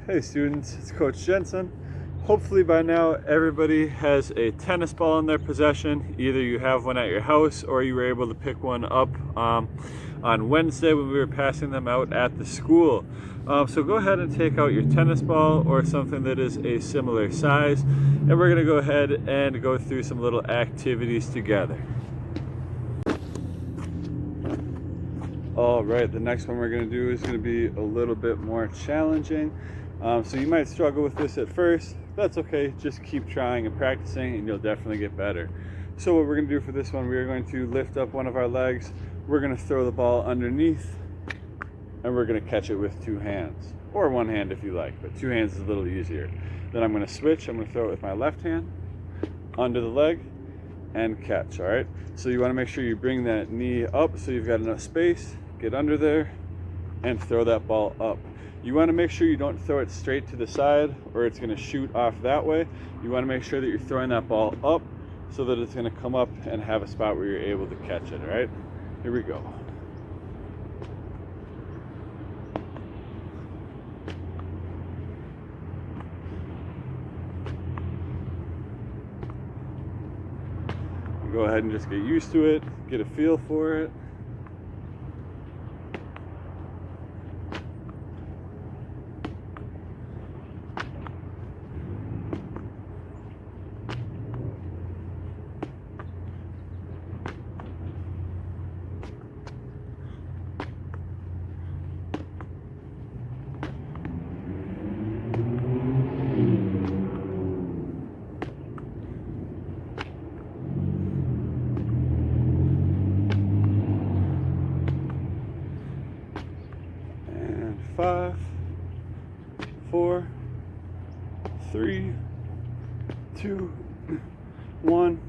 Hey students, it's Coach Jensen. Hopefully by now everybody has a tennis ball in their possession. Either you have one at your house or you were able to pick one up on Wednesday when we were passing them out at the school. So go ahead and take out your tennis ball or something that is a similar size, and we're going to go ahead and go through some little activities together. All right, the next one we're going to do is going to be a little bit more challenging. So you might struggle with this at first. That's okay, just keep trying and practicing and you'll definitely get better. So what we're going to do for this one, we are going to lift up one of our legs, we're going to throw the ball underneath, and we're going to catch it with two hands. Or one hand if you like, but two hands is a little easier. Then I'm going to switch, I'm going to throw it with my left hand, under the leg, and catch, all right? So you want to make sure you bring that knee up so you've got enough space, get under there, and throw that ball up. You want to make sure you don't throw it straight to the side or it's going to shoot off that way. You want to make sure that you're throwing that ball up so that it's going to come up and have a spot where you're able to catch it, all right? Here we go. Go ahead and just get used to it, get a feel for it. And 5, 4, 3, 2, 1,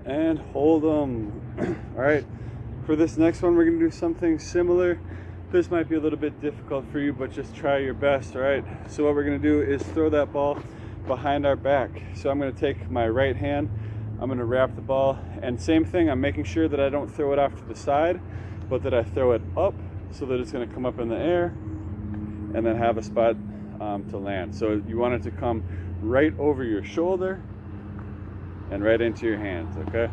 and hold them. All right, for this next one, we're gonna do something similar. This might be a little bit difficult for you, but just try your best, all right? So what we're gonna do is throw that ball behind our back. So I'm gonna take my right hand, I'm gonna wrap the ball, and same thing, I'm making sure that I don't throw it off to the side, but that I throw it up so that it's gonna come up in the air and then have a spot to land. So you want it to come right over your shoulder and right into your hands, okay?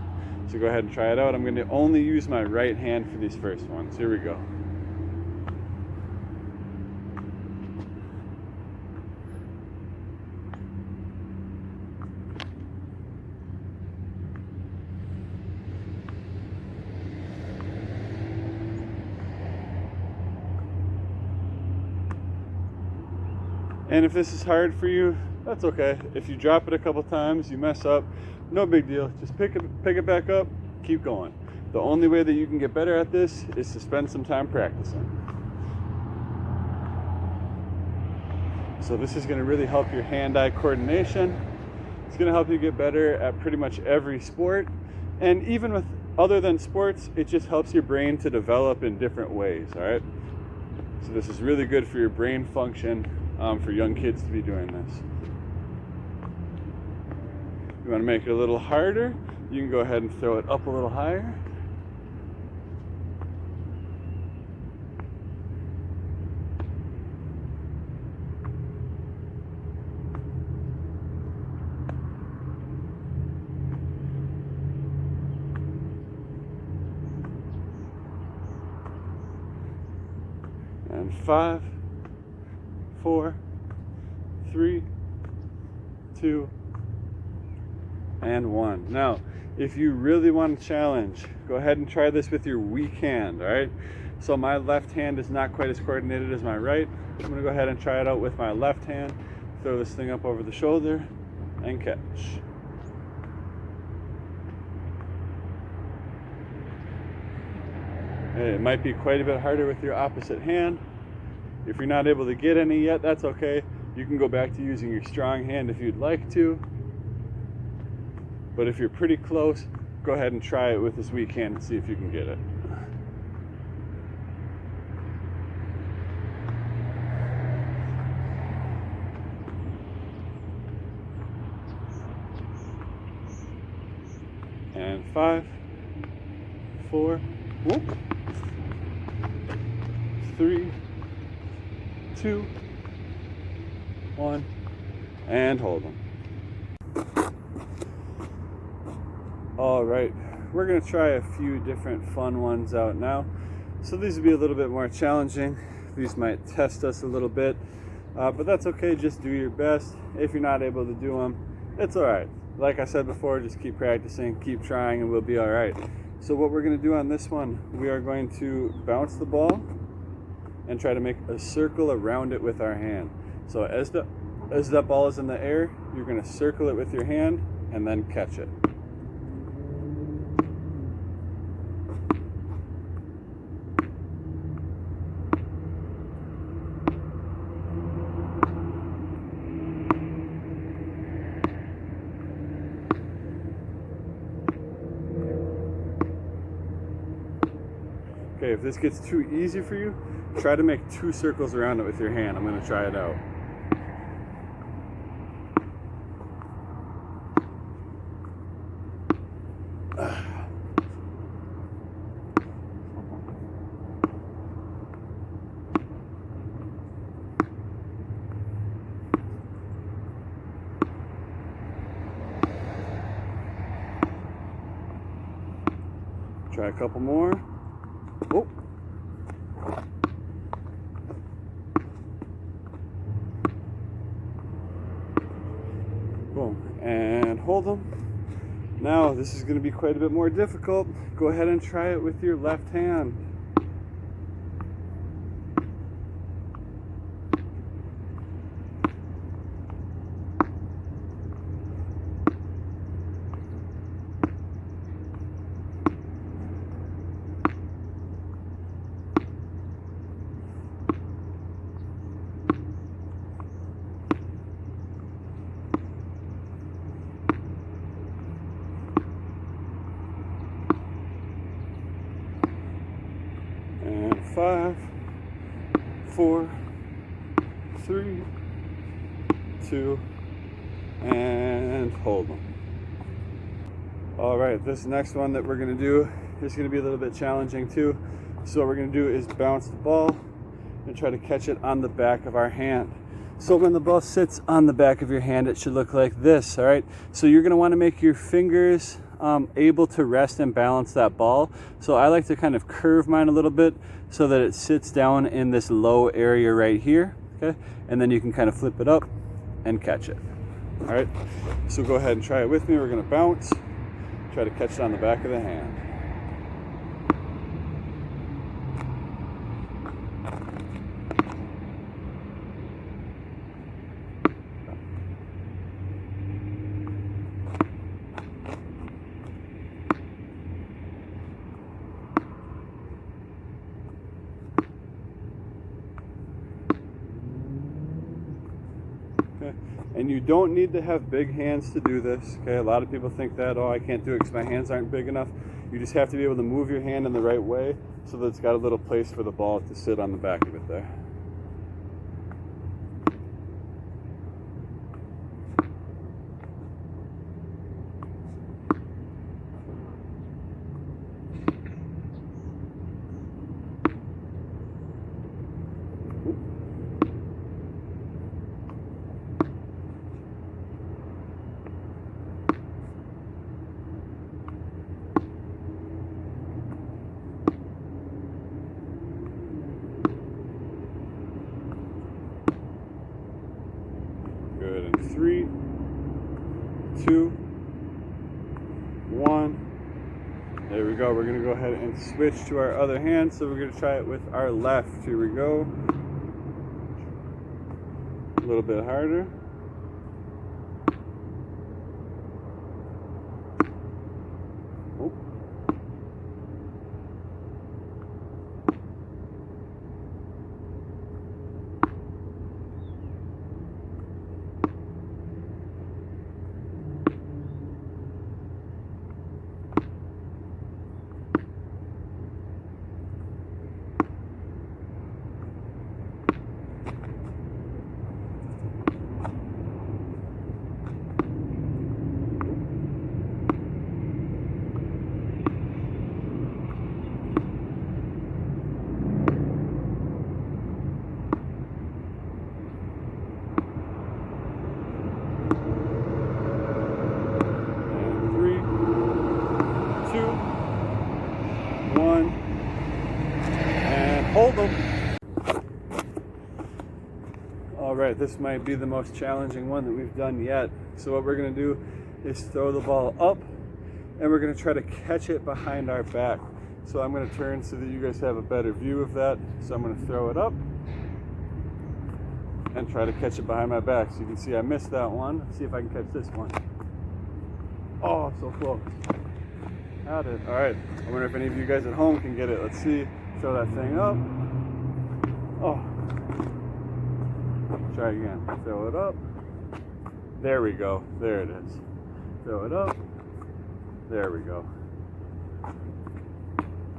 So go ahead and try it out. I'm gonna only use my right hand for these first ones. Here we go. And if this is hard for you, that's okay. If you drop it a couple times, you mess up, no big deal. Just pick it back up, keep going. The only way that you can get better at this is to spend some time practicing. So this is going to really help your hand-eye coordination. It's going to help you get better at pretty much every sport. And even with other than sports, it just helps your brain to develop in different ways, all right? So this is really good for your brain function. For young kids to be doing this. You want to make it a little harder, you can go ahead and throw it up a little higher. And 5, 4, 3, 2, and 1. Now, if you really want to challenge, go ahead and try this with your weak hand, all right? So my left hand is not quite as coordinated as my right. I'm gonna go ahead and try it out with my left hand, throw this thing up over the shoulder, and catch. It might be quite a bit harder with your opposite hand. If you're not able to get any yet, that's okay. You can go back to using your strong hand if you'd like to. But if you're pretty close, go ahead and try it with this weak hand and see if you can get it. And 5, 4, whoop, 3, 2, 1, and hold them. All right, we're gonna try a few different fun ones out now. So these will be a little bit more challenging. These might test us a little bit, but that's okay. Just do your best. If you're not able to do them, it's all right. Like I said before, just keep practicing, keep trying, and we'll be all right. So what we're gonna do on this one, we are going to bounce the ball and try to make a circle around it with our hand. So as that ball is in the air, you're gonna circle it with your hand and then catch it. Okay, if this gets too easy for you, try to make 2 circles around it with your hand. I'm gonna try it out. Try a couple more. Oh. Boom. And hold them. Now, this is going to be quite a bit more difficult. Go ahead and try it with your left hand. And 5, 4, 3, 2, and hold them. All right, this next one that we're gonna do is gonna be a little bit challenging too. So what we're gonna do is bounce the ball and try to catch it on the back of our hand. So when the ball sits on the back of your hand, it should look like this, all right? So you're gonna wanna make your fingers able to rest and balance that ball. So I like to kind of curve mine a little bit so that it sits down in this low area right here, okay? And then you can kind of flip it up and catch it, all right? So go ahead and try it with me. We're gonna bounce, try to catch it on the back of the hand. Okay. And you don't need to have big hands to do this. Okay, a lot of people think that, oh, I can't do it because my hands aren't big enough. You just have to be able to move your hand in the right way so that it's got a little place for the ball to sit on the back of it there. Good, in 3, 2, 1. There we go. We're gonna go ahead and switch to our other hand. So we're gonna try it with our left. Here we go. A little bit harder. Oh. All right, this might be the most challenging one that we've done yet. So what we're gonna do is throw the ball up, and we're gonna try to catch it behind our back. So I'm gonna turn so that you guys have a better view of that. So I'm gonna throw it up and try to catch it behind my back. So you can see I missed that one. Let's see if I can catch this one. Oh, so close. Got it. All right, I wonder if any of you guys at home can get it. Let's see. Throw that thing up. Oh. Try again. Throw it up. There we go. There it is. Throw it up. There we go.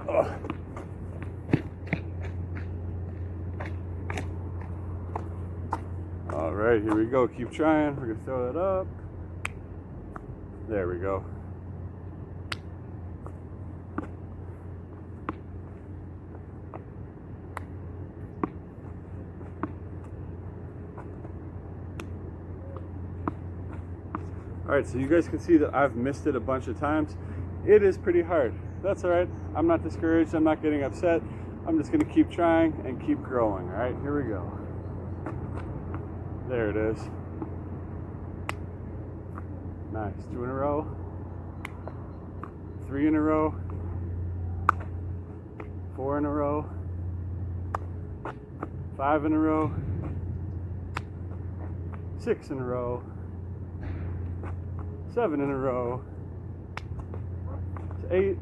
Oh. All right, here we go. Keep trying. We're gonna throw it up. There we go. All right, so you guys can see that I've missed it a bunch of times. It is pretty hard. That's all right. I'm not discouraged. I'm not getting upset. I'm just gonna keep trying and keep growing. All right, here we go. There it is. Nice. 2 in a row. 3 in a row. 4 in a row. 5 in a row. 6 in a row. 7 in a row. 8.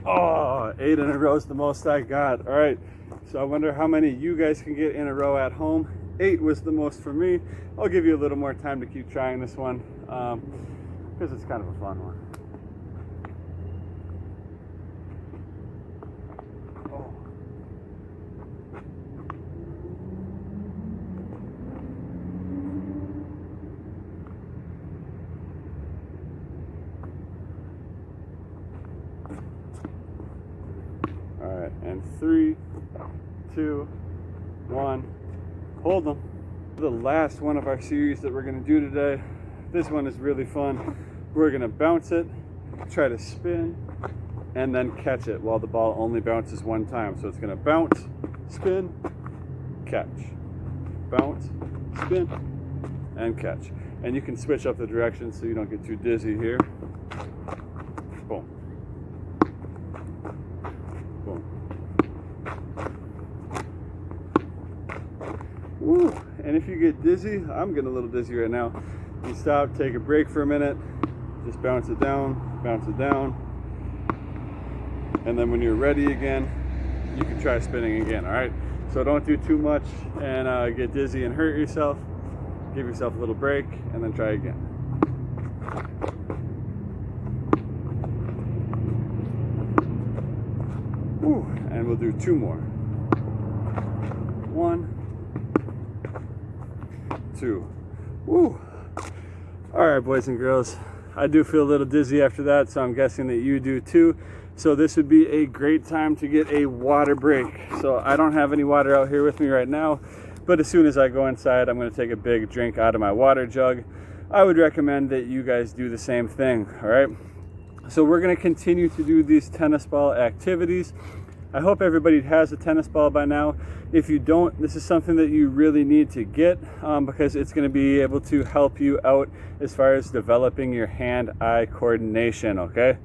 Oh, 8 in a row is the most I got. All right, so I wonder how many you guys can get in a row at home. 8 was the most for me. I'll give you a little more time to keep trying this one because it's kind of a fun one. All right, and 3, 2, 1, hold them. The last one of our series that we're gonna do today, this one is really fun. We're gonna bounce it, try to spin, and then catch it while the ball only bounces one time. So it's gonna bounce, spin, catch, bounce, spin, and catch. And you can switch up the direction so you don't get too dizzy here. Boom. Boom. Woo. And if you get dizzy, I'm getting a little dizzy right now. You stop, take a break for a minute, just bounce it down, and then when you're ready again, you can try spinning again, all right? So don't do too much and get dizzy and hurt yourself. Give yourself a little break and then try again. Woo. And we'll do 2 more. 1, 2. Woo. All right, boys and girls, I do feel a little dizzy after that, so I'm guessing that you do too. So this would be a great time to get a water break. So I don't have any water out here with me right now, but as soon as I go inside, I'm gonna take a big drink out of my water jug. I would recommend that you guys do the same thing, all right? So we're gonna continue to do these tennis ball activities. I hope everybody has a tennis ball by now. If you don't, this is something that you really need to get because it's going to be able to help you out as far as developing your hand-eye coordination, okay?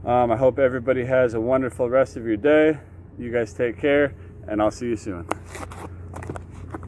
I hope everybody has a wonderful rest of your day. You guys take care, and I'll see you soon.